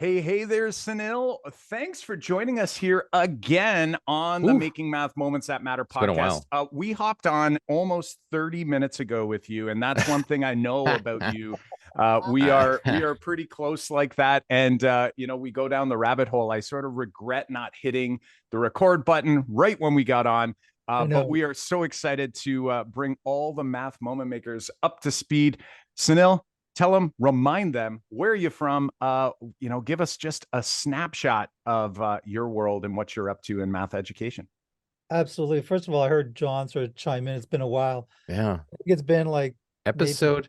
Hey there, Sunil. Thanks for joining us here again on the Ooh, Making Math Moments That Matter it's been a podcast. while. We hopped on almost 30 minutes ago with you, and that's one thing I know about you. We are pretty close like that, and we go down the rabbit hole. I sort of regret not hitting the record button right when we got on. I But know. we are so excited to bring all the math moment makers up to speed. Sunil, tell them, remind them where you're from. Give us just a snapshot of your world and what you're up to in math education. Absolutely. First of all, I heard John sort of chime in. It's been a while. Yeah. I think it's been like maybe. Episode.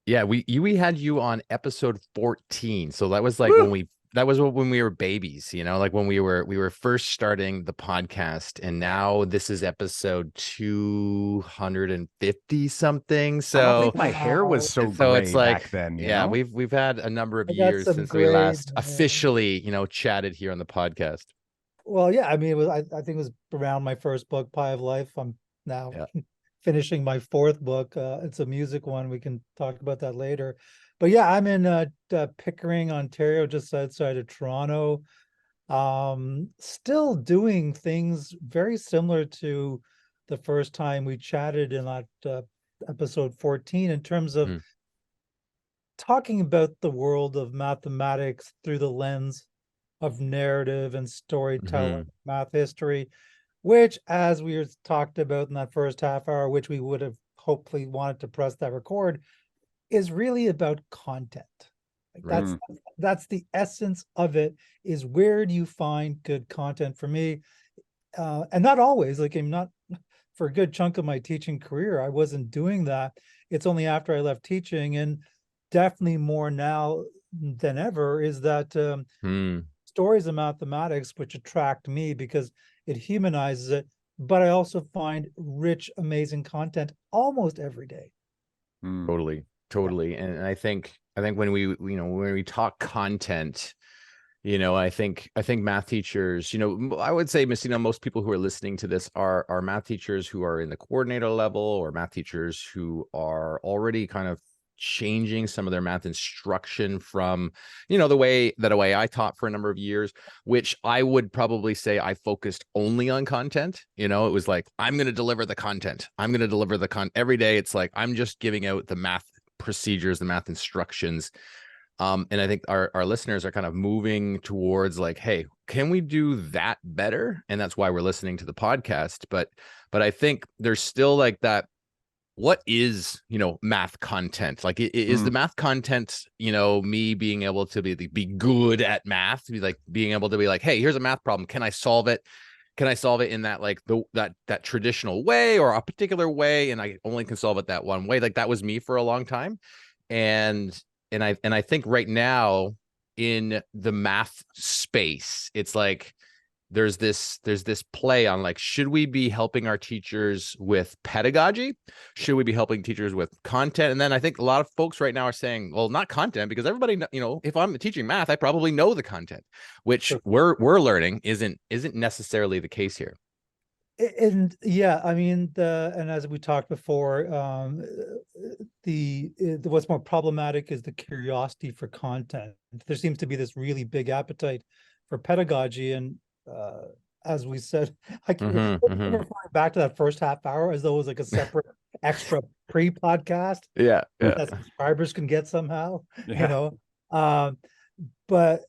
Yeah, we had you on episode 14. So that was like Woo! when we were babies, like when we were first starting the podcast, and now this is episode 250 something. I don't So think my hair was so it's gray like, back then, yeah, we've had a number of I got years some since we grade. last officially, chatted here on the podcast. Well, yeah, I mean, it was, I think it was around my first book, Pie of Life. I'm now Yeah. finishing my fourth book. It's a music one. We can talk about that later. But yeah, I'm in Pickering, Ontario, just outside of Toronto. Still doing things very similar to the first time we chatted in that episode 14 in terms of Mm. talking about the world of mathematics through the lens of narrative and storytelling, math history, which, as we talked about in that first half hour, which we would have hopefully wanted to press that record, is really about content. Like Right. that's the essence of it, is where do you find good content for me? And not always, like I'm not, for a good chunk of my teaching career, I wasn't doing that. It's only after I left teaching, and definitely more now than ever, is that Mm. stories of mathematics which attract me because it humanizes it, but I also find rich, amazing content almost every day. Totally, totally. And I think when we talk content, I think math teachers, I would say, most people who are listening to this are math teachers who are in the coordinator level, or math teachers who are already kind of changing some of their math instruction from, the way I taught for a number of years, which I would probably say I focused only on content. It was like, I'm going to deliver the content. I'm going to deliver the content every day. It's like, I'm just giving out the math procedures, the math instructions. And I think our listeners are kind of moving towards like, hey, can we do that better? And that's why we're listening to the podcast. But I think there's still like that. What is, math content? Like, is the math content, me being able to be good at math, to be like being able to be like, hey, here's a math problem. Can I solve it? Can I solve it in that, like, that traditional way, or a particular way, and I only can solve it that one way? Like, that was me for a long time. And I think right now in the math space, it's like there's this play on like, should we be helping our teachers with pedagogy? Should we be helping teachers with content? And then I think a lot of folks right now are saying, well, not content, because everybody, if I'm teaching math, I probably know the content, which we're learning isn't necessarily the case here. And yeah, I mean, and as we talked before, the what's more problematic is the curiosity for content. There seems to be this really big appetite for pedagogy, and as we said, I can refer back to that first half hour as though it was like a separate extra pre-podcast Yeah. that subscribers can get somehow, Yeah. but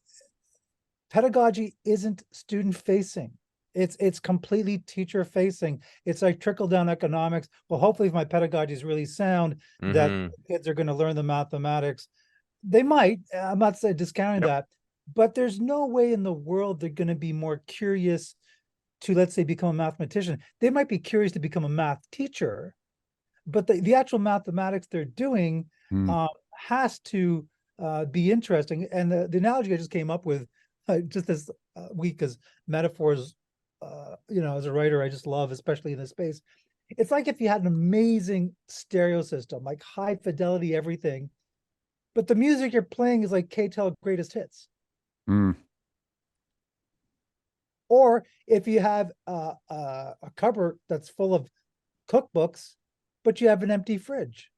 pedagogy isn't student facing. It's completely teacher facing. It's like trickle down economics. Well, hopefully if my pedagogy is really sound, that kids are going to learn the mathematics. They might, I'm not saying discounting that, but there's no way in the world they're going to be more curious to, let's say, become a mathematician. They might be curious to become a math teacher, but the actual mathematics they're doing has to be interesting. And the analogy I just came up with just this week, as metaphors, as a writer, I just love, especially in this space. It's like if you had an amazing stereo system, like high fidelity, everything, but the music you're playing is like K-Tel greatest hits. Or if you have a cupboard that's full of cookbooks, but you have an empty fridge.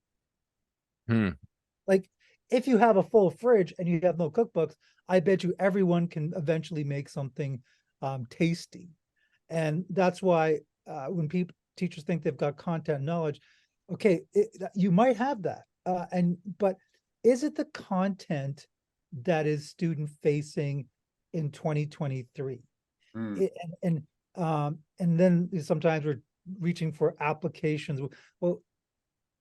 Like, if you have a full fridge and you have no cookbooks, I bet you everyone can eventually make something tasty. And that's why when teachers think they've got content knowledge, okay, you might have that. But is it the content that is student facing in 2023? Mm. And then sometimes we're reaching for applications. Well,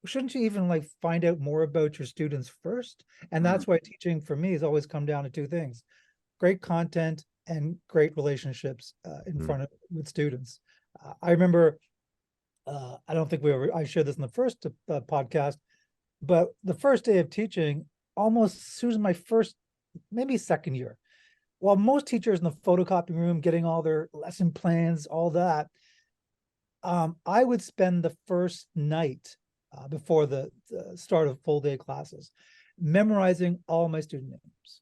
shouldn't you even like find out more about your students first? And that's why teaching for me has always come down to two things: great content and great relationships in front of with students. I remember, I don't think I shared this in the first podcast, but the first day of teaching, almost as soon as my first, maybe second year, while most teachers in the photocopying room getting all their lesson plans, all that, I would spend the first night before the start of full day classes memorizing all my student names.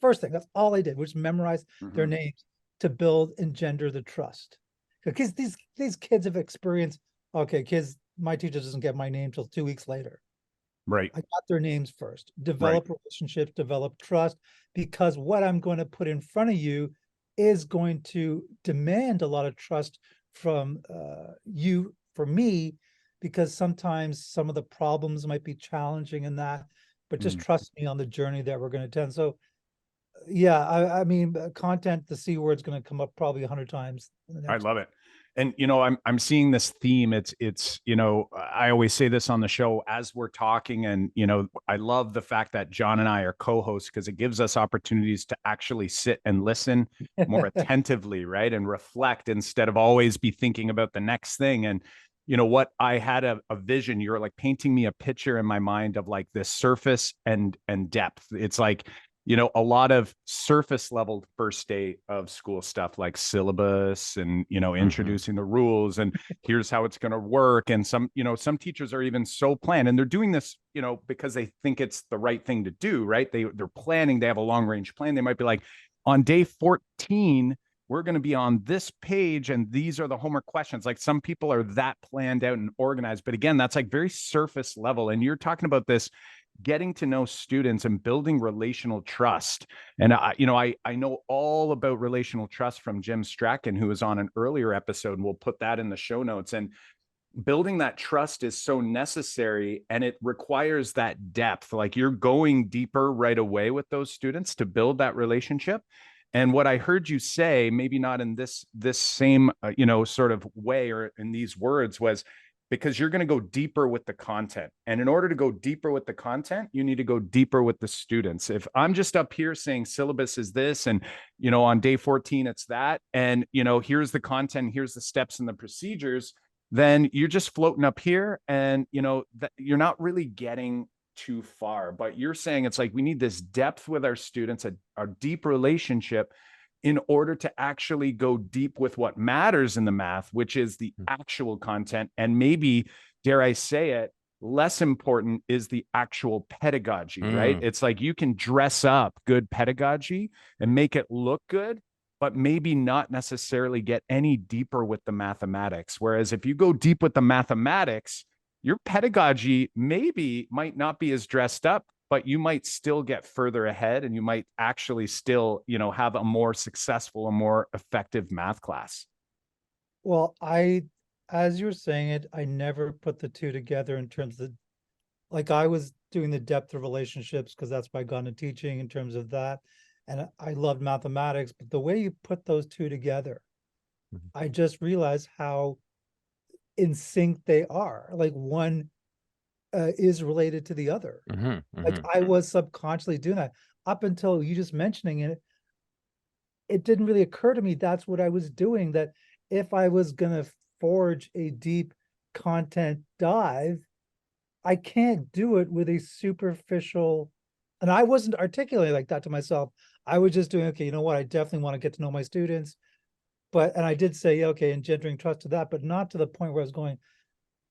First thing, that's all I did, was memorize their names to build, engender the trust. Because these kids have experienced, okay, kids, my teacher doesn't get my name till 2 weeks later. Right. I got their names first. Develop relationships, develop trust, because what I'm going to put in front of you is going to demand a lot of trust from you for me, because sometimes some of the problems might be challenging in that, but just trust me on the journey that we're going to attend. So yeah, I mean, content, the C word's going to come up probably 100 times. I love it. And, I'm seeing this theme. It's, I always say this on the show as we're talking, and, I love the fact that John and I are co-hosts, because it gives us opportunities to actually sit and listen more attentively, right? And reflect instead of always be thinking about the next thing. And, what I had a vision, you're like painting me a picture in my mind of like this surface and depth. It's like, a lot of surface level first day of school stuff like syllabus and, introducing the rules and here's how it's going to work. And some teachers are even so planned, and they're doing this, because they think it's the right thing to do, right? They're planning, they have a long range plan. They might be like, on day 14, we're going to be on this page and these are the homework questions. Like some people are that planned out and organized, but again, that's like very surface level. And you're talking about this getting to know students and building relational trust. And I know all about relational trust from Jim Strachan, who was on an earlier episode, and we'll put that in the show notes. And building that trust is so necessary, and it requires that depth. Like you're going deeper right away with those students to build that relationship. And what I heard you say, maybe not in this same sort of way or in these words, was because you're going to go deeper with the content. And in order to go deeper with the content, you need to go deeper with the students. If I'm just up here saying syllabus is this, and, on day 14, it's that, and, here's the content, here's the steps and the procedures, then you're just floating up here and, that you're not really getting too far. But you're saying it's like, we need this depth with our students, a deep relationship, in order to actually go deep with what matters in the math, which is the actual content. And maybe, dare I say it, less important is the actual pedagogy, right? It's like you can dress up good pedagogy and make it look good, but maybe not necessarily get any deeper with the mathematics. Whereas if you go deep with the mathematics, your pedagogy might not be as dressed up, but you might still get further ahead, and you might actually still, have a more successful, a more effective math class. Well, as you were saying it, I never put the two together in terms of, like, I was doing the depth of relationships because that's why I got into teaching in terms of that. And I loved mathematics, but the way you put those two together, I just realized how in sync they are. Like one is related to the other. Like I was subconsciously doing that up until you just mentioning it. It didn't really occur to me that's what I was doing, that if I was going to forge a deep content dive, I can't do it with a superficial, and I wasn't articulating like that to myself. I was just doing, okay, you know what? I definitely want to get to know my students. And I did say, okay, engendering trust to that, but not to the point where I was going,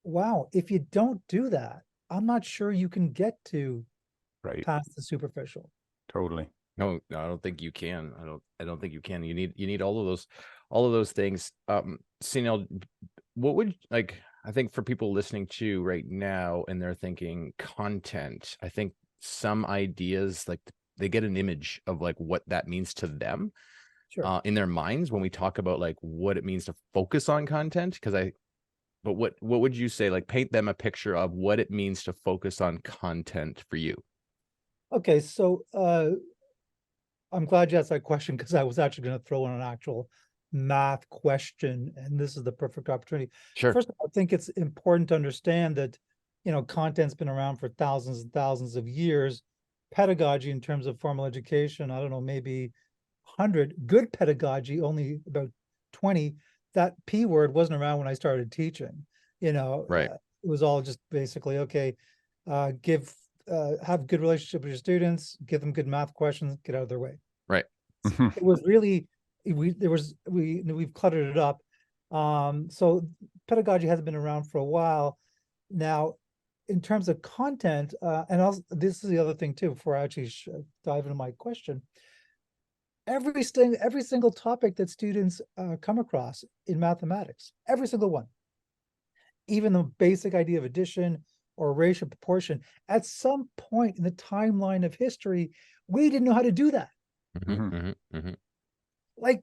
wow, if you don't do that, I'm not sure you can get to past the superficial. Totally. No, I don't think you can. I don't think you can. You need all of those things. Sunil, what would, like, I think for people listening to right now and they're thinking content, I think some ideas, like get an image of like what that means to them Sure. in their minds when we talk about like what it means to focus on content. But what would you say, like paint them a picture of what it means to focus on content for you? Okay, so I'm glad you asked that question, because I was actually going to throw in an actual math question, and this is the perfect opportunity. Sure. First of all, I think it's important to understand that, content's been around for thousands and thousands of years. Pedagogy, in terms of formal education, I don't know, maybe 100. Good pedagogy, only about 20. That P word wasn't around when I started teaching. Right. It was all just basically, okay, have good relationship with your students, give them good math questions, get out of their way. Right. It was really, we've cluttered it up. So pedagogy hasn't been around for a while now. In terms of content, and also this is the other thing too, before I actually dive into my question. Every single topic that students come across in mathematics, every single one, even the basic idea of addition or ratio proportion, at some point in the timeline of history, we didn't know how to do that. Like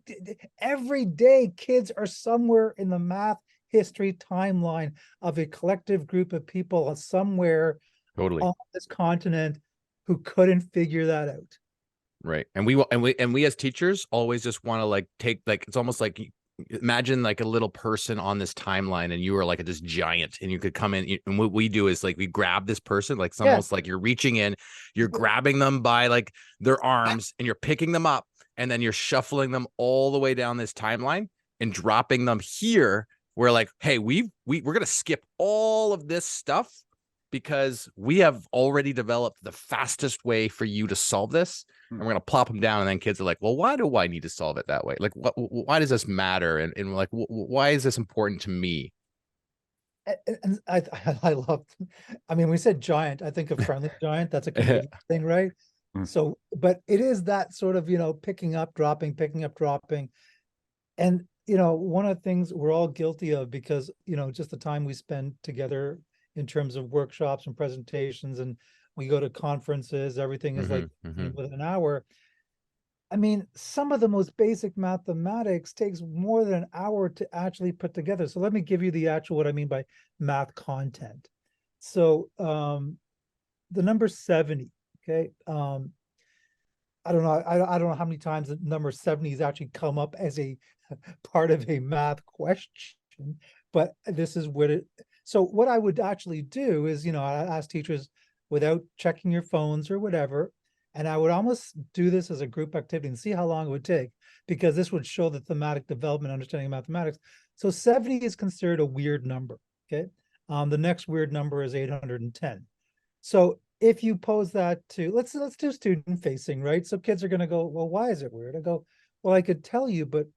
every day, kids are somewhere in the math history timeline of a collective group of people somewhere Totally. on this continent who couldn't figure that out. Right. And we as teachers always just want to like take, like, it's almost like, imagine like a little person on this timeline and you are like this giant and you could come in, and what we do is like we grab this person, like it's almost like you're reaching in, you're grabbing them by like their arms and you're picking them up, and then you're shuffling them all the way down this timeline and dropping them here. We're like, hey, we're gonna skip all of this stuff because we have already developed the fastest way for you to solve this, and we're going to plop them down. And then kids are like, well, why do I need to solve it that way? Like, why does this matter? And like, why is this important to me? And I love, I mean, we said giant, I think a friendly giant, that's a Canadian thing, right? So, but it is that sort of, picking up, dropping, picking up, dropping. And, one of the things we're all guilty of, because, just the time we spend together in terms of workshops and presentations, and we go to conferences, everything is like within an hour. I mean, some of the most basic mathematics takes more than an hour to actually put together. So let me give you the actual, what I mean by math content. So the number 70, okay. I don't know. I don't know how many times the number 70 has actually come up as a part of a math question, but this is what it, so what I would actually do is, I ask teachers without checking your phones or whatever, and I would almost do this as a group activity and see how long it would take, because this would show the thematic development, understanding of mathematics. So 70 is considered a weird number, okay? The next weird number is 810. So if you pose that to, let's do student facing, right? So kids are going to go, well, why is it weird? I go, well, I could tell you, but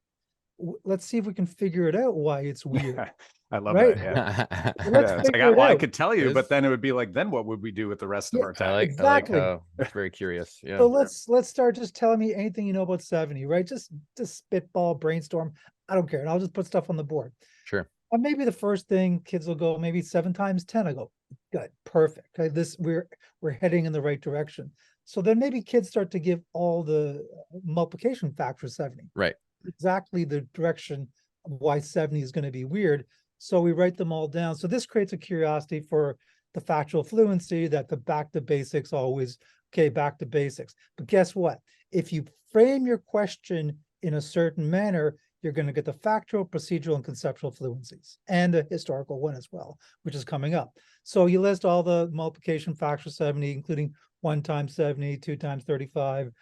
let's see if we can figure it out why it's weird. I love right? that. Yeah. Let's It's like, figure it well, I out. could tell you, but then it would be like, then what would we do with the rest of our time? Exactly. I like it's very curious. Yeah. So let's start just telling me anything you know about 70, right? Just spitball, brainstorm. I don't care. And I'll just put stuff on the board. Sure. And maybe the first thing kids will go, maybe 7 times 10. I go, good, perfect. Okay, we're heading in the right direction. So then maybe kids start to give all the multiplication factors 70. Right. Exactly the direction of why 70 is going to be weird. So we write them all down. So this creates a curiosity for the factual fluency, that the back to basics always, okay, back to basics. But guess what? If you frame your question in a certain manner, you're going to get the factual, procedural, and conceptual fluencies, and a historical one as well, which is coming up. So you list all the multiplication factors 70, including 1 times 70, 2 times 35,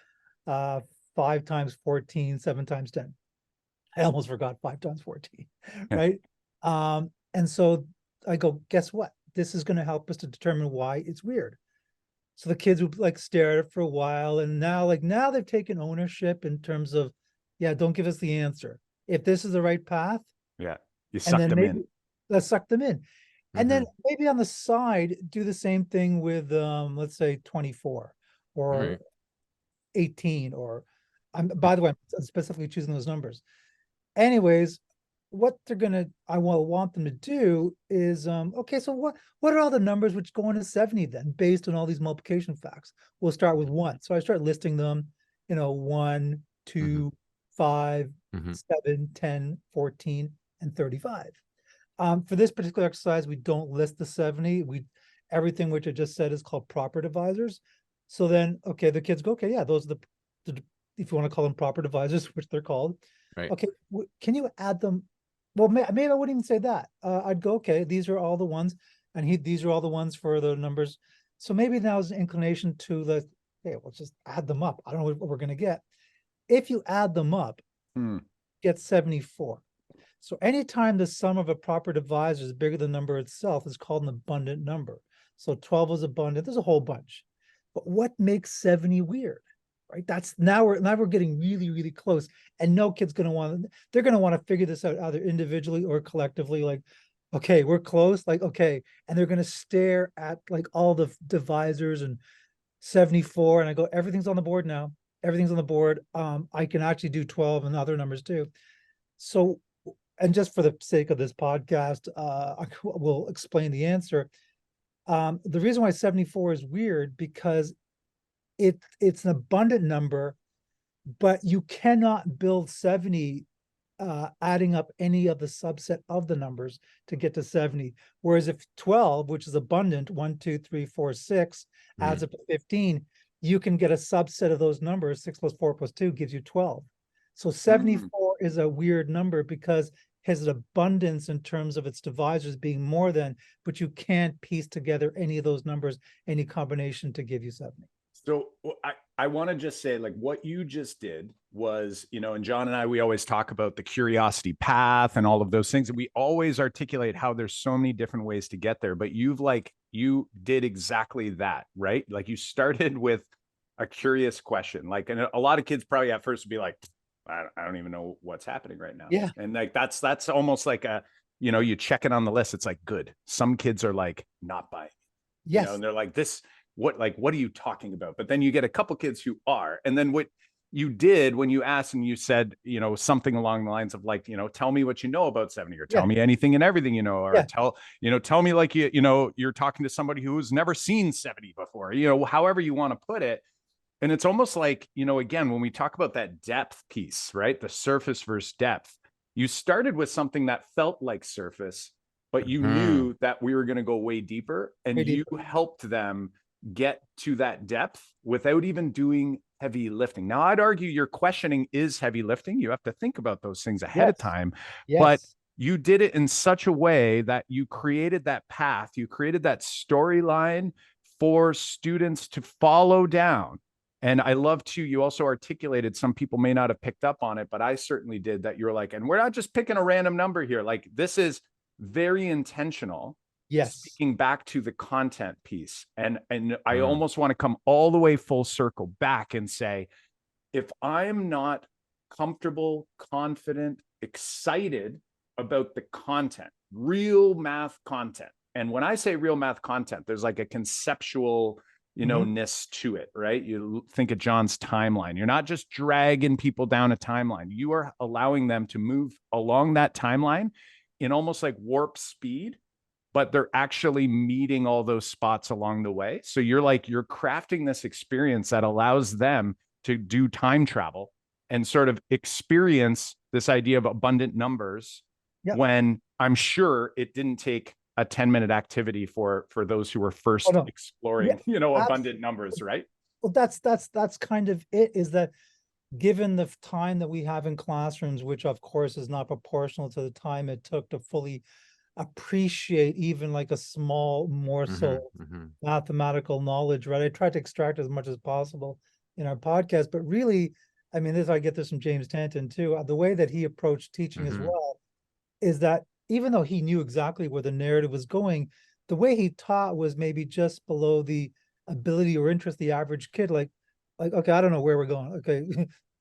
5 times 14, 7 times 10. I almost forgot 5 times 14, right? And so I go, guess what? This is going to help us to determine why it's weird. So the kids would like stare at it for a while, and now they've taken ownership in terms of, yeah, don't give us the answer. If this is the right path, yeah, you suck them in. Let's suck them in. And then maybe on the side, do the same thing with, let's say 24 or 18, or by the way, I'm specifically choosing those numbers. Anyways, what I will want them to do is, okay, so what are all the numbers which go into 70 then, based on all these multiplication facts? We'll start with 1. So I start listing them, 1, 2, 5, 7, 10, 14, and 35. For this particular exercise, we don't list the 70. Everything which I just said is called proper divisors. So then, okay, the kids go, okay, yeah, those are the if you want to call them proper divisors, which they're called. Right. Okay, can you add them? Well, maybe I wouldn't even say that. I'd go, okay, these are all the ones, and these are all the ones for the numbers. So maybe now is an inclination to hey, let's just add them up. I don't know what we're going to get. If you add them up, get 74. So anytime the sum of a proper divisor is bigger than the number itself is called an abundant number. So 12 is abundant. There's a whole bunch. But what makes 70 weird? Right? That's now we're getting really, really close. And no kid's they're gonna want to figure this out either individually or collectively, like, okay, we're close, like, okay. And they're gonna stare at like all the divisors and 74. And I go, everything's on the board now. Everything's on the board. I can actually do 12 and other numbers too. So, and just for the sake of this podcast, I will explain the answer. The reason why 74 is weird because it's an abundant number, but you cannot build 70 adding up any of the subset of the numbers to get to 70. Whereas if 12, which is abundant, 1, 2, 3, 4, 6, adds up to 15, you can get a subset of those numbers. 6 plus 4 plus 2 gives you 12. So 74 is a weird number because it has an abundance in terms of its divisors being more than, but you can't piece together any of those numbers, any combination to give you 70. So I want to just say, like, what you just did was, and John and I, we always talk about the curiosity path and all of those things. And we always articulate how there's so many different ways to get there. But you did exactly that, right? Like you started with a curious question. Like, and a lot of kids probably at first would be like, I don't even know what's happening right now. Yeah. And like, that's almost like you check it on the list. It's like, good. Some kids are like, not buying. Yes. And they're like, what are you talking about? But then you get a couple kids who are, and then what you did when you asked and you said, something along the lines of like, tell me what you know about 70, or tell me anything and everything, or tell me like, you're talking to somebody who's never seen 70 before, however you want to put it. And it's almost like, again, when we talk about that depth piece, right? The surface versus depth, you started with something that felt like surface, but you knew that we were going to go way deeper, and you helped them get to that depth without even doing heavy lifting. Now, I'd argue your questioning is heavy lifting. You have to think about those things ahead of time, but you did it in such a way that you created that path, you created that storyline for students to follow down. And I love to, you also articulated, some people may not have picked up on it, but I certainly did, that you're like, and we're not just picking a random number here. Like, this is very intentional. Yes. Speaking back to the content piece. And I almost want to come all the way full circle back and say, if I'm not comfortable, confident, excited about the content, real math content. And when I say real math content, there's like a conceptual, ness to it, right? You think of John's timeline. You're not just dragging people down a timeline. You are allowing them to move along that timeline in almost like warp speed, but they're actually meeting all those spots along the way. So you're crafting this experience that allows them to do time travel and sort of experience this idea of abundant numbers, when I'm sure it didn't take a 10-minute activity for those who were first exploring, abundant numbers, right? Well, that's kind of it, is that given the time that we have in classrooms, which of course is not proportional to the time it took to fully appreciate even like a small morsel mathematical knowledge, right? I tried to extract as much as possible in our podcast, but really, I mean, I get this from James Tanton too. The way that he approached teaching as well is that even though he knew exactly where the narrative was going, the way he taught was maybe just below the ability or interest of the average kid. Like, okay, I don't know where we're going. Okay,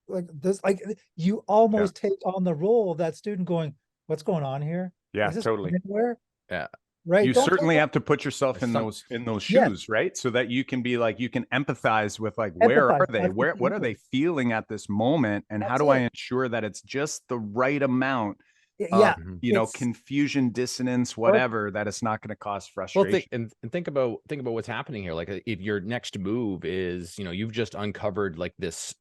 like this, like you almost take on the role of that student going, what's going on here? Yeah, totally. Anywhere? Yeah. Right. You certainly have to put yourself in those shoes, right? So that you can be like, you can empathize with like, where are they? What are they feeling at this moment? And how do I ensure that it's just the right amount Yeah. Confusion, dissonance, whatever, that it's not going to cause frustration. Well, think about what's happening here. Like if your next move is, you've just uncovered like this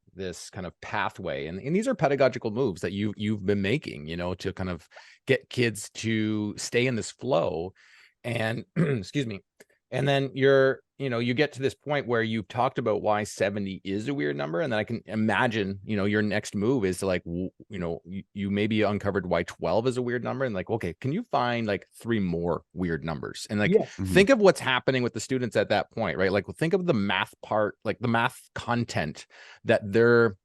kind of pathway, and these are pedagogical moves that you've been making, to kind of get kids to stay in this flow. And excuse me. And then you get to this point where you've talked about why 70 is a weird number. And then I can imagine, your next move is to like, you maybe uncovered why 12 is a weird number. And like, okay, can you find like 3 more weird numbers? And like, think of what's happening with the students at that point, right? Like, think of the math part, like the math content that they're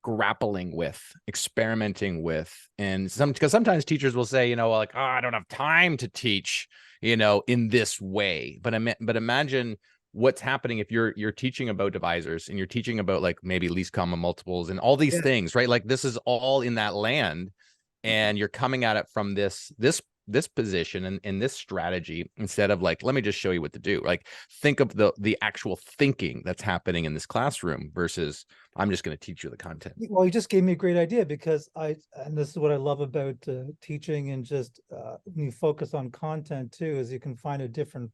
grappling with, experimenting with. And because sometimes teachers will say, like, oh, I don't have time to teach, in this way. But imagine what's happening if you're teaching about divisors and you're teaching about like maybe least common multiples and all these things, right? Like this is all in that land, and you're coming at it from this position and in this strategy, instead of like, let me just show you what to do. Like, think of the actual thinking that's happening in this classroom versus I'm just going to teach you the content. Well, you just gave me a great idea, because and this is what I love about teaching, and just when you focus on content too, is you can find a different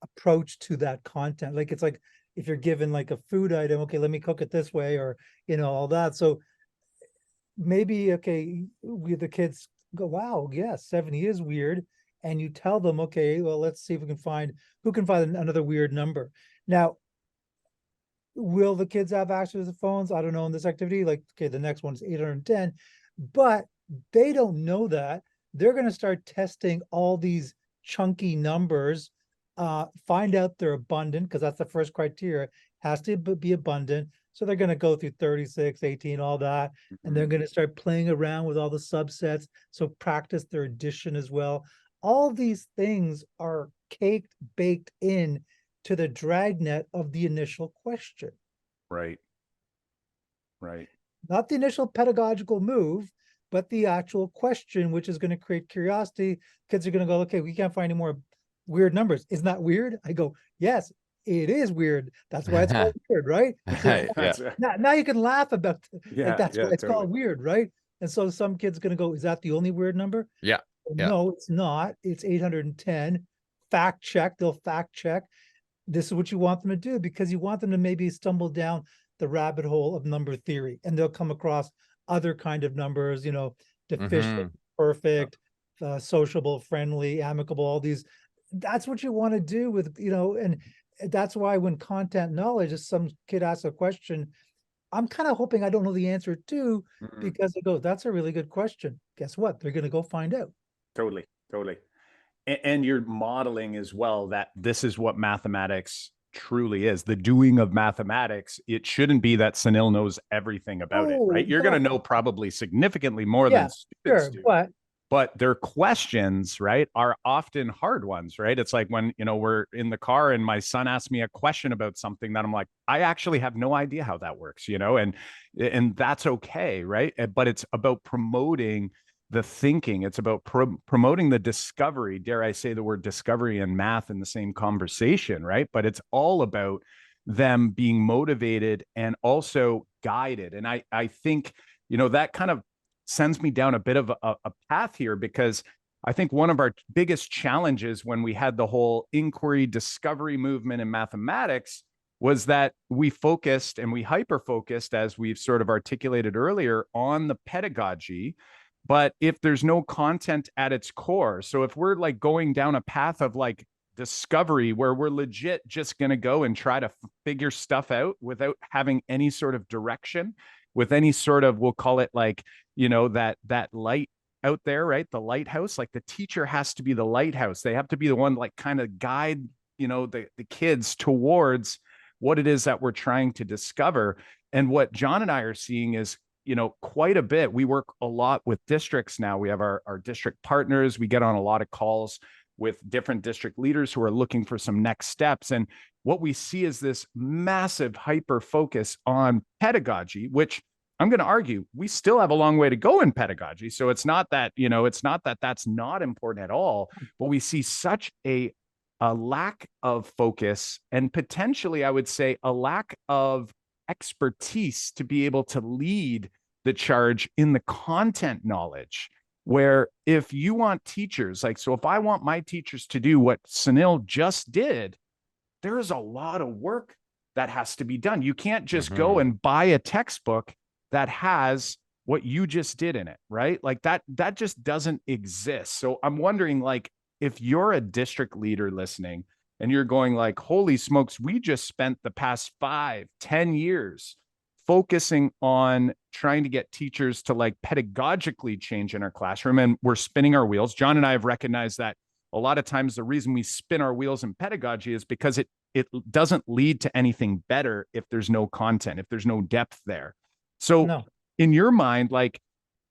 approach to that content. Like, it's like if you're given like a food item, okay, let me cook it this way, or all that. So maybe, okay, the kids go, wow, yes, 70 is weird. And you tell them, okay, well, let's see if we can find another weird number. Now, will the kids have access to phones? I don't know in this activity. Like, okay, the next one's 810, but they don't know that. They're going to start testing all these chunky numbers, find out they're abundant, because that's the first criteria, has to be abundant. So they're going to go through 36, 18, all that, and they're going to start playing around with all the subsets. So practice their addition as well. All these things are baked in to the dragnet of the initial question. Right. Not the initial pedagogical move, but the actual question, which is going to create curiosity. Kids are going to go, okay, we can't find any more weird numbers. Isn't that weird? I go, yes, it is weird. That's why it's called weird, right? Now you can laugh about it. Like, that's why it's called weird, right? And so some kids are going to go, is that the only weird number? Yeah. No, it's not. It's 810. Fact check. They'll fact check. This is what you want them to do, because you want them to maybe stumble down the rabbit hole of number theory, and they'll come across other kind of numbers, deficient, perfect, sociable, friendly, amicable, all these. That's what you want to do with, and that's why when content knowledge is, some kid asks a question, I'm kind of hoping I don't know the answer to, because they go, that's a really good question. Guess what? They're going to go find out. Totally. And you're modeling as well that this is what mathematics truly is. The doing of mathematics, it shouldn't be that Sunil knows everything about it, right? You're going to know probably significantly more than students do. But their questions, right, are often hard ones, right? It's like when, we're in the car and my son asks me a question about something that I'm like, I actually have no idea how that works, and that's okay, right? But it's about promoting the thinking. It's about promoting the discovery, dare I say the word discovery and math in the same conversation, right? But it's all about them being motivated and also guided. And I think, that kind of sends me down a bit of a path here, because I think one of our biggest challenges when we had the whole inquiry discovery movement in mathematics was that we focused, and we hyper-focused, as we've sort of articulated earlier, on the pedagogy. But if there's no content at its core, so if we're like going down a path of like discovery where we're legit just going to go and try to figure stuff out without having any sort of direction, with any sort of, we'll call it like, that light out there, right? The lighthouse, like the teacher has to be the lighthouse. They have to be the one like kind of guide, the kids towards what it is that we're trying to discover. And what John and I are seeing is, quite a bit. We work a lot with districts now. We have our district partners. We get on a lot of calls with different district leaders who are looking for some next steps. And what we see is this massive hyper focus on pedagogy, which I'm going to argue we still have a long way to go in pedagogy. So it's not that, that's not important at all, but we see such a lack of focus, and potentially, I would say, a lack of expertise to be able to lead the charge in the content knowledge. where if you want teachers, like, so if I want my teachers to do what Sunil just did, there is a lot of work that has to be done. You can't just go and buy a textbook that has what you just did in it, right? Like that just doesn't exist. So I'm wondering, like, if you're a district leader listening and you're going like, holy smokes, we just spent the past 5-10 years focusing on trying to get teachers to like pedagogically change in our classroom, and we're spinning our wheels. John and I have recognized that a lot of times the reason we spin our wheels in pedagogy is because it doesn't lead to anything better if there's no content, if there's no depth there. So in your mind, like,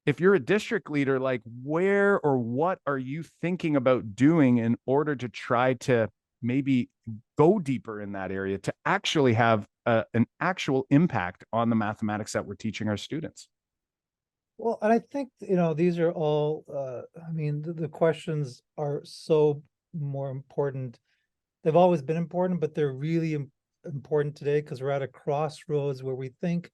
if you're a district leader, like, where or what are you thinking about doing in order to try to maybe go deeper in that area to actually have an actual impact on the mathematics that we're teaching our students? Well, and I think, these are all, I mean, the questions are so more important. They've always been important, but they're really important today because we're at a crossroads where we think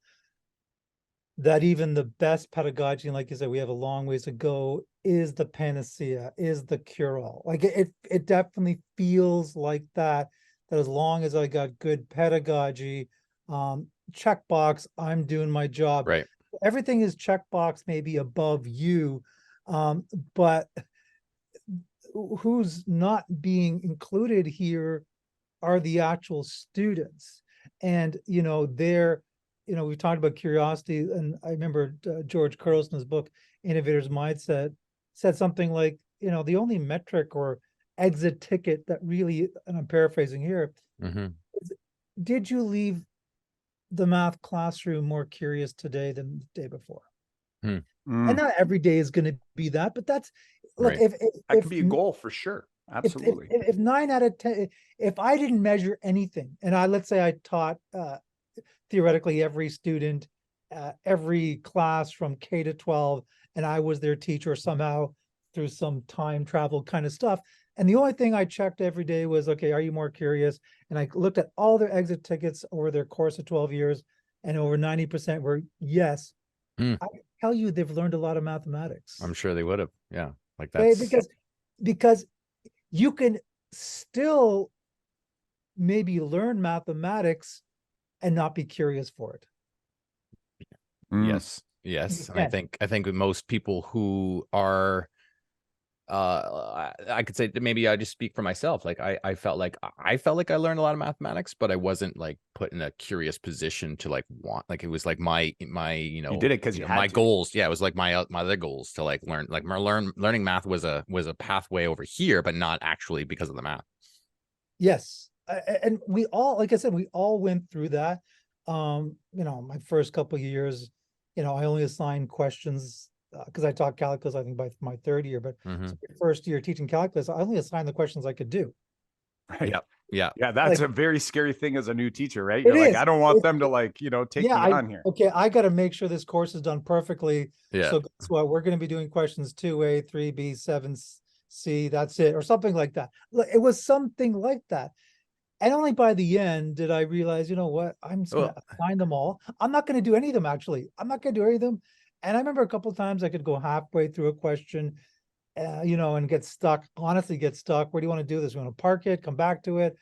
that even the best pedagogy, and like you said, we have a long ways to go, is the panacea, is the cure-all. Like it definitely feels like that as long as I got good pedagogy, checkbox, I'm doing my job. Right. Everything is checkbox, maybe above you, but who's not being included here are the actual students. And, we've talked about curiosity, and I remember George Carlson's book, Innovator's Mindset, said something like, the only metric or exit ticket that really, and I'm paraphrasing here, is, did you leave the math classroom more curious today than the day before? And not every day is going to be that, but that's, look, Right. if that could be a goal for sure. Absolutely. If 9 out of 10, if I didn't measure anything, and let's say I taught theoretically every student, every class from K to 12, and I was their teacher somehow through some time travel kind of stuff. And the only thing I checked every day was, okay, are you more curious? And I looked at all their exit tickets over their course of 12 years, and over 90% were yes. I can tell you they've learned a lot of mathematics. I'm sure they would have. Yeah. Like that's because you can still maybe learn mathematics and not be curious for it. Yes. And I think with most people who are, I could say that maybe I just speak for myself. Like I felt like I learned a lot of mathematics, but I wasn't like put in a curious position to like want, like, it was like my, you did it because you had my to. goals. Yeah. It was like my other goals to like learning math was a pathway over here, but not actually because of the math. Yes. And we all, like I said, we all went through that. My first couple of years, I only assigned questions because I taught calculus, I think, by my third year, but so first year teaching calculus, I only assigned the questions I could do. Right. Yeah. That's like, a very scary thing as a new teacher, right? You're like, I don't want them to like, take me on here. Okay, I got to make sure this course is done perfectly. Yeah. So guess what? We're going to be doing questions 2A, 3B, 7C, that's it, or something like that. It was something like that. And only by the end did I realize, you know what, I'm just going to assign them all. I'm not going to do any of them, actually. I'm not going to do any of them. And I remember a couple of times I could go halfway through a question, and get stuck, honestly get stuck. Where do you want to do this? You want to park it, come back to it?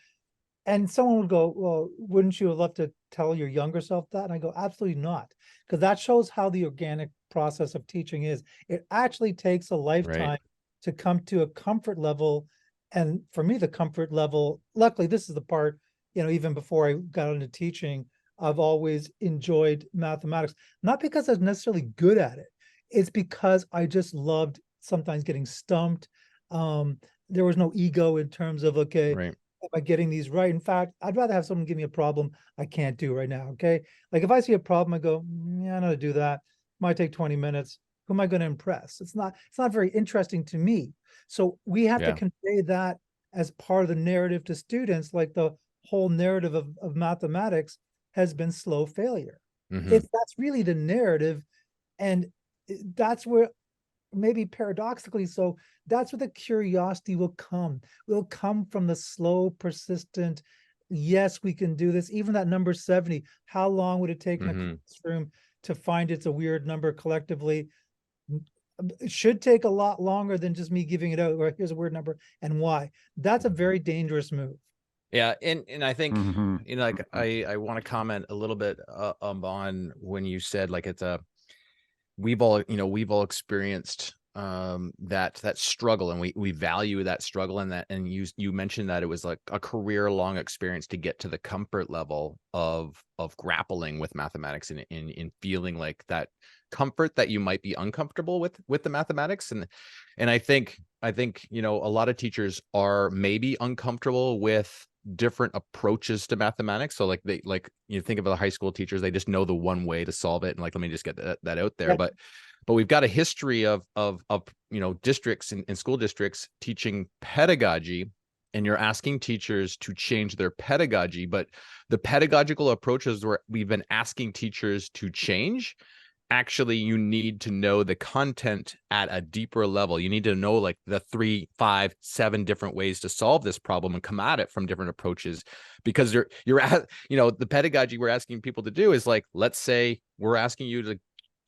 And someone would go, well, wouldn't you have loved to tell your younger self that? And I go, absolutely not. Because that shows how the organic process of teaching is. It actually takes a lifetime to come to a comfort level. And for me, the comfort level, luckily, this is the part, even before I got into teaching, I've always enjoyed mathematics, not because I was necessarily good at it. It's because I just loved sometimes getting stumped. There was no ego in terms of, okay, am I getting these right? In fact, I'd rather have someone give me a problem I can't do right now, okay? Like if I see a problem, I go, yeah, I know how to do that. Might take 20 minutes. Who am I going to impress? It's not very interesting to me. So we have to convey that as part of the narrative to students, like the whole narrative of mathematics has been slow failure. That's really the narrative. And that's where, maybe paradoxically so, that's where the curiosity will come. Will come from the slow, persistent, yes, we can do this. Even that number 70, how long would it take in a classroom to find it's a weird number collectively? It should take a lot longer than just me giving it out, or here's a word number and why. That's a very dangerous move. Yeah, and I think Mhm. you know, like I want to comment a little bit on when you said like it's a we've all experienced that struggle, and we value that struggle, and that, and you mentioned that it was like a career long experience to get to the comfort level of grappling with mathematics, and in feeling like that comfort that you might be uncomfortable with the mathematics. And I think you know, a lot of teachers are maybe uncomfortable with different approaches to mathematics. So like you think of the high school teachers, they just know the one way to solve it, and like, let me just get that out there. Yep. But we've got a history of you know, districts and school districts teaching pedagogy, and you're asking teachers to change their pedagogy, but the pedagogical approaches where we've been asking teachers to change, actually you need to know the content at a deeper level. You need to know like the 3, 5, 7 different ways to solve this problem and come at it from different approaches, because you're at, you know, the pedagogy we're asking people to do is like, let's say we're asking you to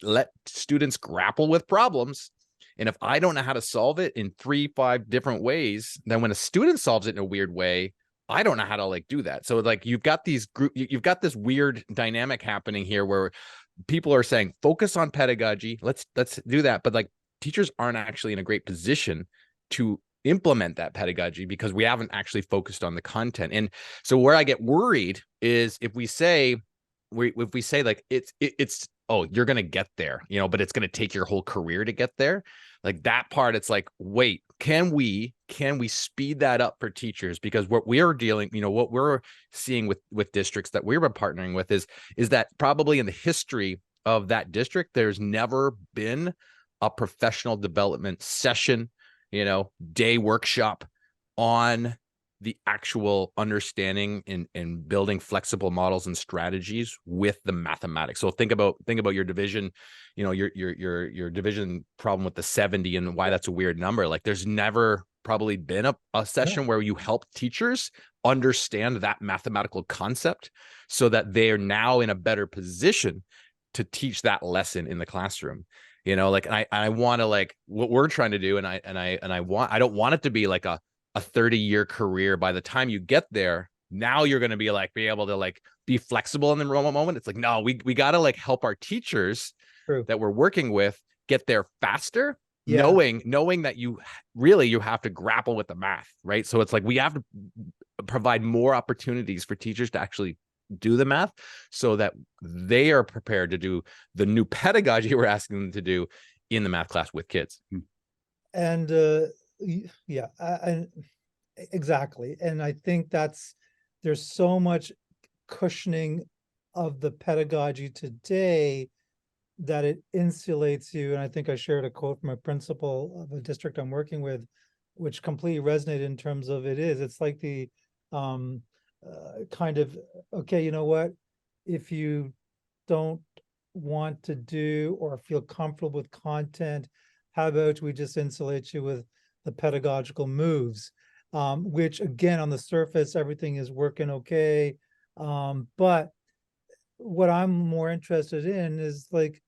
let students grapple with problems, and if I don't know how to solve it in 3, 5 different ways, then when a student solves it in a weird way, I don't know how to like do that. So like you've got this weird dynamic happening here where people are saying focus on pedagogy, let's do that, but like teachers aren't actually in a great position to implement that pedagogy because we haven't actually focused on the content. And so where I get worried is if we say like it's oh, you're going to get there, you know, but it's going to take your whole career to get there. Like that part, it's like, wait, can we speed that up for teachers? Because what we're dealing, you know, what we're seeing with districts that we've been partnering with is that probably in the history of that district, there's never been a professional development session, you know, day workshop on the actual understanding and building flexible models and strategies with the mathematics. So think about your division, you know, your division problem with the 70 and why that's a weird number. Like there's never probably been a session where you help teachers understand that mathematical concept so that they are now in a better position to teach that lesson in the classroom. You know, like, I want to, like, what we're trying to do, and I don't want it to be like a 30-year career. By the time you get there, now you're going to be able to like be flexible in the moment. It's like, no, we got to like help our teachers that we're working with get there faster, knowing that you have to grapple with the math, right? So it's like we have to provide more opportunities for teachers to actually do the math so that they are prepared to do the new pedagogy we're asking them to do in the math class with kids. And yeah, and exactly. And I think there's so much cushioning of the pedagogy today that it insulates you. And I think I shared a quote from a principal of a district I'm working with, which completely resonated in terms of it's like the kind of, okay, you know what, if you don't want to do or feel comfortable with content, how about we just insulate you with the pedagogical moves, which again, on the surface, everything is working okay. But what I'm more interested in is like,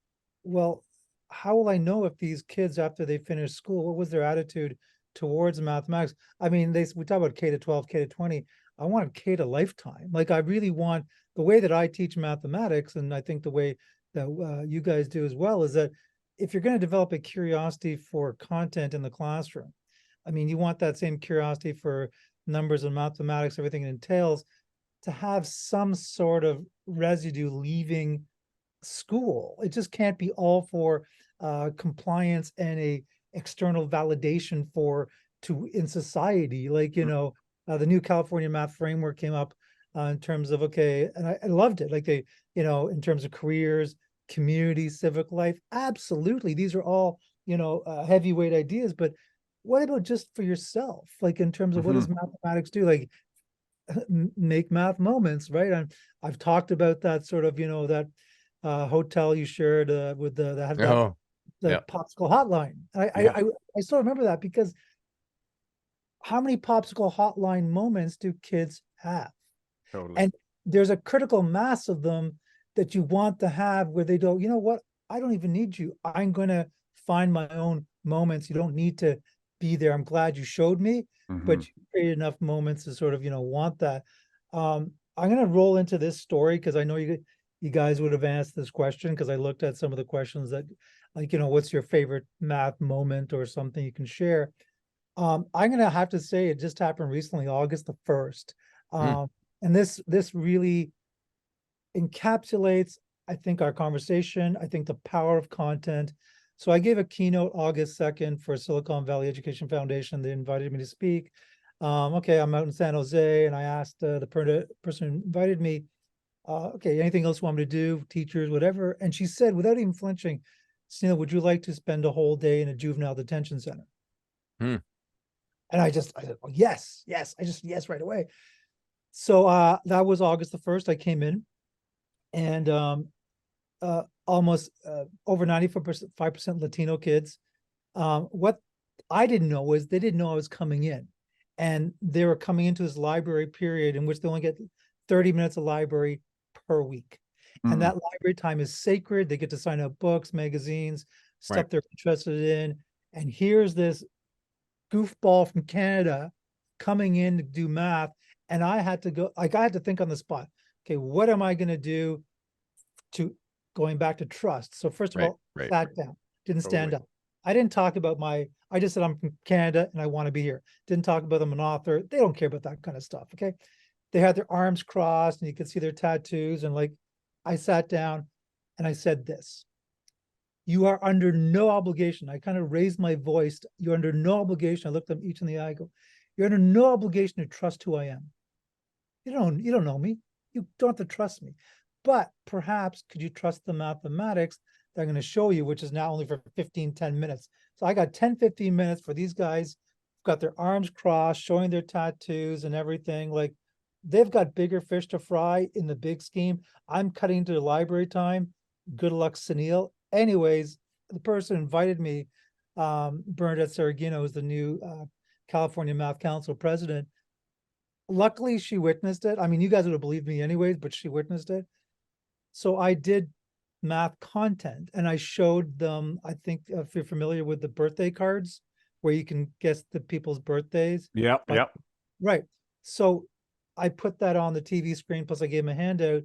well, how will I know if these kids, after they finish school, what was their attitude towards mathematics? I mean, we talk about K to 12, K to 20. I want K to lifetime. Like I really want the way that I teach mathematics, and I think the way that you guys do as well, is that if you're going to develop a curiosity for content in the classroom, I mean, you want that same curiosity for numbers and mathematics, everything it entails, to have some sort of residue leaving school. It just can't be all for compliance and a external validation in society. Like, you know, the new California math framework came up in terms of, okay, and I loved it. Like they, you know, in terms of careers, community, civic life, absolutely. These are all, you know, heavyweight ideas, but what about just for yourself? Like in terms of what does mathematics do? Like make math moments, right? I've talked about that sort of, you know, that hotel you shared with the popsicle hotline. I still remember that because how many popsicle hotline moments do kids have? Totally. And there's a critical mass of them that you want to have where they don't, you know what, I don't even need you. I'm going to find my own moments. You don't need to be there. I'm glad you showed me, but you created enough moments to sort of, want that. I'm going to roll into this story because I know you guys would have asked this question, because I looked at some of the questions that, like, what's your favorite math moment or something you can share. I'm going to have to say it just happened recently, August the 1st. And this really encapsulates, I think, our conversation. I think the power of content. So I gave a keynote August 2nd for Silicon Valley Education Foundation. They invited me to speak. Okay, I'm out in San Jose, and I asked the person who invited me, okay, anything else you want me to do, teachers, whatever. And she said, without even flinching, Sunil, would you like to spend a whole day in a juvenile detention center? And I said, oh, yes, yes, right away. So that was August the 1st. I came in, and almost over 95% Latino kids. What I didn't know was they didn't know I was coming in, and they were coming into this library period in which they only get 30 minutes of library per week. And that library time is sacred. They get to sign up books, magazines, stuff they're interested in. And here's this goofball from Canada coming in to do math. And I had to go, like, I had to think on the spot, okay, what am I going to do to going back to trust? So first of all, sat down, didn't stand up. I didn't talk about I just said I'm from Canada and I want to be here. Didn't talk about I'm an author. They don't care about that kind of stuff. Okay. They had their arms crossed and you could see their tattoos. And like, I sat down and I said this: you are under no obligation. I kind of raised my voice. You're under no obligation. I looked them each in the eye. I go, you're under no obligation to trust who I am. You don't know me. You don't have to trust me. But perhaps could you trust the mathematics that I'm going to show you, which is now only for 10 minutes. So I got 10, 15 minutes for these guys, got their arms crossed, showing their tattoos and everything. Like, they've got bigger fish to fry in the big scheme. I'm cutting into the library time. Good luck, Sunil. Anyways, the person who invited me, Bernadette Saragino, who's the new California Math Council president. Luckily, she witnessed it. I mean, you guys would have believed me anyways, but she witnessed it. So I did math content and I showed them, I think, if you're familiar with the birthday cards where you can guess the people's birthdays. Yep. Right. So I put that on the TV screen, plus I gave them a handout,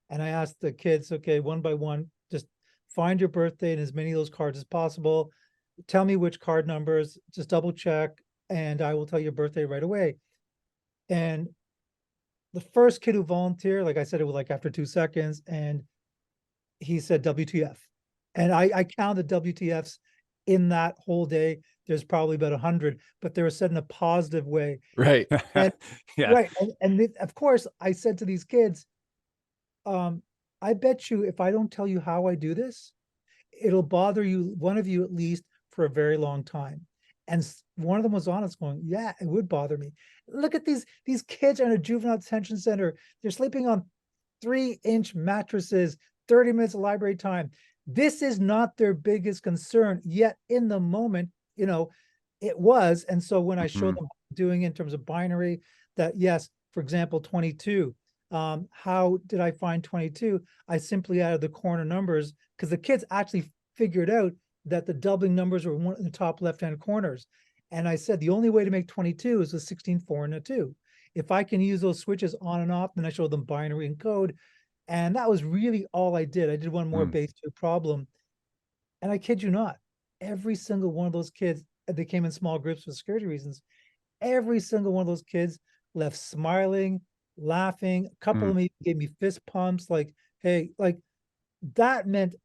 and I asked the kids, okay, one by one, just find your birthday in as many of those cards as possible. Tell me which card numbers, just double check, and I will tell you your birthday right away. And the first kid who volunteered, like I said, it was like after 2 seconds, and he said WTF. And I counted WTFs in that whole day. There's probably about 100, but they were said in a positive way. Right. And, Yeah. right. And of course, I said to these kids, I bet you if I don't tell you how I do this, it'll bother you, one of you at least, for a very long time. And one of them was honest, going, yeah, it would bother me. Look at these kids are in a juvenile detention center. They're sleeping on 3-inch mattresses, 30 minutes of library time. This is not their biggest concern, yet in the moment, it was. And so when I showed them doing it in terms of binary, that yes, for example, 22, how did I find 22? I simply added the corner numbers, because the kids actually figured out that the doubling numbers were one in the top left-hand corners. And I said, the only way to make 22 is with 16, 4, and a 2. If I can use those switches on and off, then I showed them binary and code. And that was really all I did. I did one more base 2 problem. And I kid you not, every single one of those kids, they came in small groups for security reasons. Every single one of those kids left smiling, laughing. A couple of them even gave me fist pumps, like, hey, like, that meant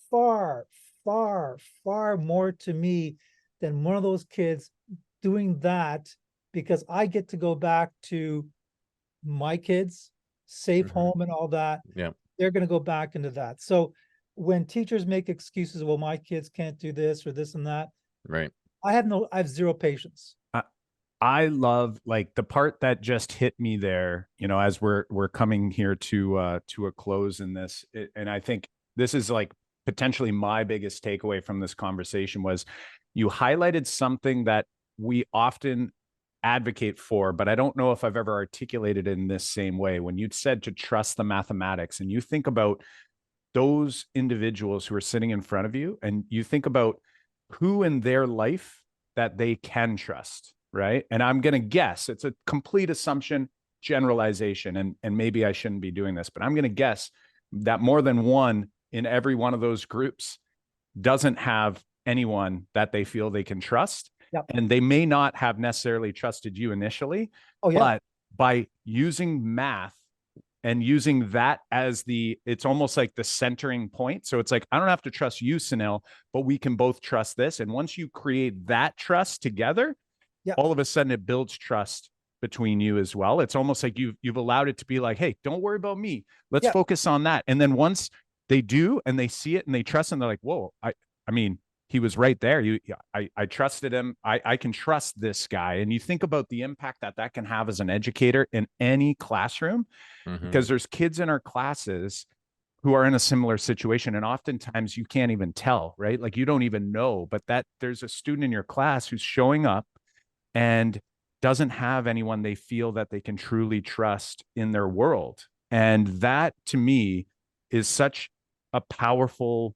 far, far, far more to me than one of those kids doing that, because I get to go back to my kids, safe home and all that. Yeah. They're going to go back into that. So when teachers make excuses, well, my kids can't do this or this and that. Right. I have zero patience. I love, like, the part that just hit me there, as we're coming here to a close in this. And I think this is like potentially my biggest takeaway from this conversation was you highlighted something that we often advocate for, but I don't know if I've ever articulated it in this same way. When you said to trust the mathematics, and you think about those individuals who are sitting in front of you, and you think about who in their life that they can trust, right? And I'm going to guess, it's a complete assumption, generalization, and maybe I shouldn't be doing this, but I'm going to guess that more than one in every one of those groups doesn't have anyone that they feel they can trust. Yep. And they may not have necessarily trusted you initially, Oh, yeah. but by using math and using that as it's almost like the centering point. So it's like, I don't have to trust you, Sunil, but we can both trust this. And once you create that trust together, yeah, all of a sudden it builds trust between you as well. It's almost like you've allowed it to be like, hey, don't worry about me. Let's focus on that. And then once they do and they see it and they trust, and they're like, whoa, I mean, he was right there. I trusted him. I can trust this guy. And you think about the impact that can have as an educator in any classroom, because there's kids in our classes who are in a similar situation. And oftentimes you can't even tell, right? Like you don't even know, but that there's a student in your class who's showing up and doesn't have anyone they feel that they can truly trust in their world. And that to me is such a powerful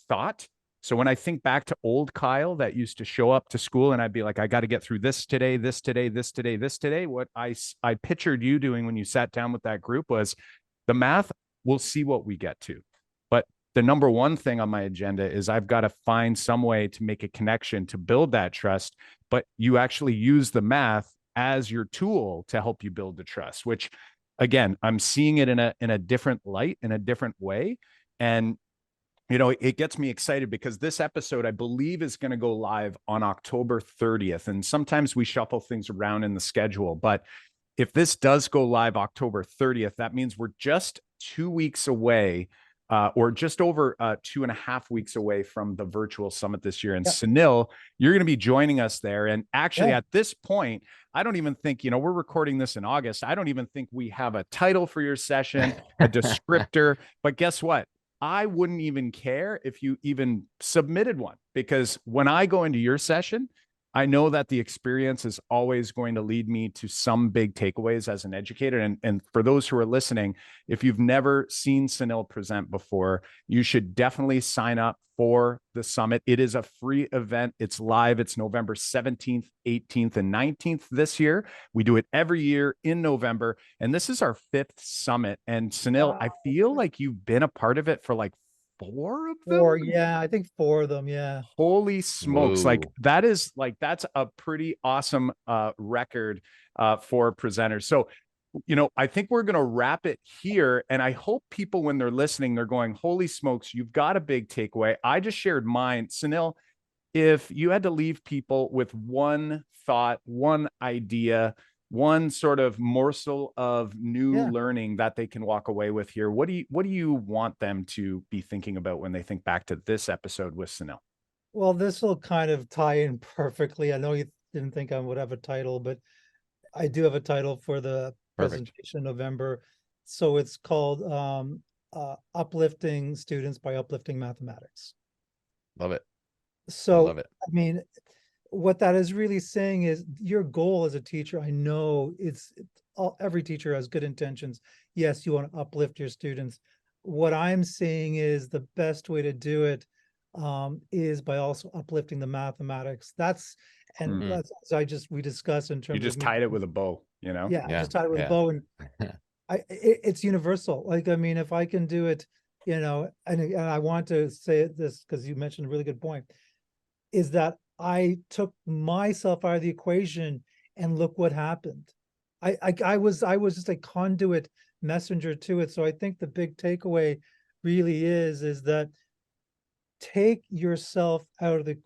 thought. So when I think back to old Kyle that used to show up to school and I'd be like, I got to get through this today, this today, this today, this today. What I pictured you doing when you sat down with that group was the math, we'll see what we get to. But the number one thing on my agenda is I've got to find some way to make a connection to build that trust. But you actually use the math as your tool to help you build the trust, which again, I'm seeing it in a different light, in a different way. And you know, it gets me excited because this episode, I believe, is going to go live on October 30th. And sometimes we shuffle things around in the schedule. But if this does go live October 30th, that means we're just 2 weeks away, or just over 2.5 weeks away from the virtual summit this year. And Sunil, you're going to be joining us there. And actually, at this point, I don't even think, you know, we're recording this in August. I don't even think we have a title for your session, a descriptor. But guess what? I wouldn't even care if you even submitted one, because when I go into your session, I know that the experience is always going to lead me to some big takeaways as an educator. And for those who are listening, if you've never seen Sunil present before, you should definitely sign up for the summit. It is a free event. It's live. It's November 17th, 18th, and 19th this year. We do it every year in November. And this is our 5th summit. And Sunil, I feel like you've been a part of it for like 4 of them. I think 4 of them. Yeah. Holy smokes. Whoa. That's a pretty awesome record for presenters. So, you know, I think we're going to wrap it here. And I hope people, when they're listening, they're going, holy smokes, you've got a big takeaway. I just shared mine. Sunil, if you had to leave people with one thought, one idea, one sort of morsel of new learning that they can walk away with here, what do you want them to be thinking about when they think back to this episode with Sunil? Well, this will kind of tie in perfectly. I know you didn't think I would have a title, but I do have a title for the presentation in November. So it's called Uplifting Students by Uplifting Mathematics. Love it. So, love it. I mean, what that is really saying is your goal as a teacher, I know every teacher has good intentions. Yes, you want to uplift your students. What I'm saying is the best way to do it is by also uplifting the mathematics. That's we discussed in terms of. You just tied it with a bow, you know? Yeah, just tied it with a bow, and it's universal. Like, I mean, if I can do it, you know, and I want to say this because you mentioned a really good point, is that I took myself out of the equation and look what happened. I was just a conduit messenger to it. So I think the big takeaway really is that take yourself out of the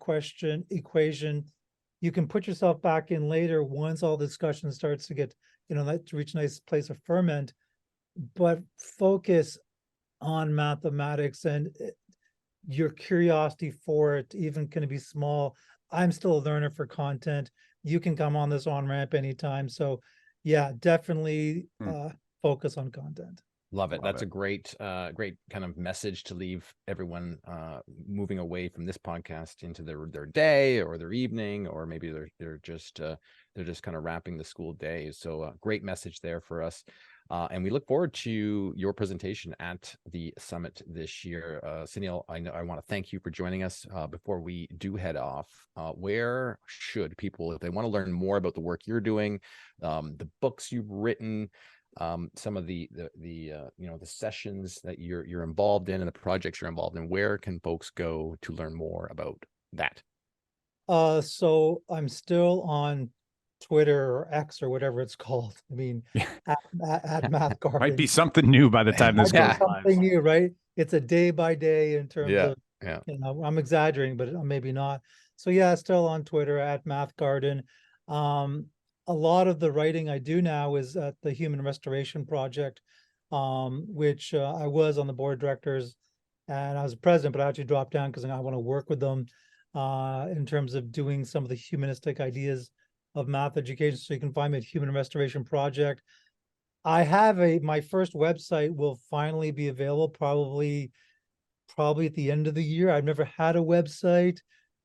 equation. You can put yourself back in later once all the discussion starts to get, you know, to reach a nice place of ferment, but focus on mathematics and your curiosity for it, even can be small. I'm still a learner for content. You can come on this on-ramp anytime. So yeah, definitely focus on content. Love it. That's a great kind of message to leave everyone moving away from this podcast into their day or their evening, or maybe they're just kind of wrapping the school day. So great message there for us. And we look forward to your presentation at the summit this year. Sunil, I want to thank you for joining us. Before we do head off, where should people, if they want to learn more about the work you're doing, the books you've written, some of the sessions that you're involved in and the projects you're involved in, where can folks go to learn more about that? So I'm still on Twitter or X or whatever it's called. I mean, at Math Garden. Might be something new by the time this goes live. Something new, right? It's a day by day in terms of, yeah. you know, I'm exaggerating, but maybe not. So yeah, still on Twitter at Math Garden. A lot of the writing I do now is at the Human Restoration Project, which I was on the board of directors and I was president, but I actually dropped down because I want to work with them in terms of doing some of the humanistic ideas of math education. So you can find me at Human Restoration Project. I have my first website will finally be available probably at the end of the year. I've never had a website,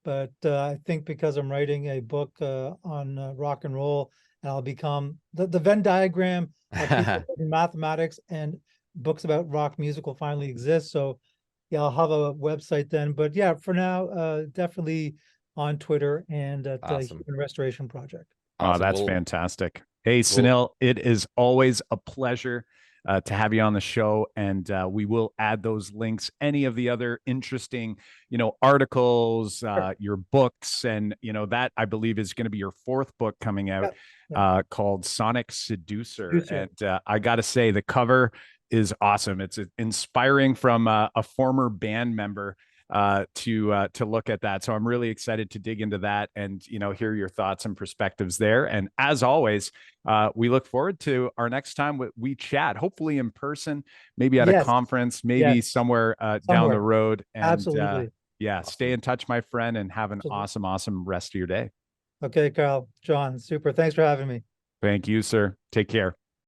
but I think because I'm writing a book on rock and roll, and I'll become the Venn diagram of people in mathematics and books about rock music will finally exist. So yeah, I'll have a website then. But yeah, for now, definitely on Twitter and at the Human Restoration Project. Oh, that's fantastic. Hey, Sunil, it is always a pleasure to have you on the show, and we will add those links, any of the other interesting, articles, your books, and that I believe is going to be your fourth book coming out, called Sonic Seducer. And I got to say, the cover is awesome. It's inspiring from a former band member to look at that. So I'm really excited to dig into that and, hear your thoughts and perspectives there. And as always, we look forward to our next time we chat, hopefully in person, maybe at a conference, maybe somewhere down the road. And absolutely. Stay in touch, my friend, and have an awesome rest of your day. Okay, Carl, John, super. Thanks for having me. Thank you, sir. Take care.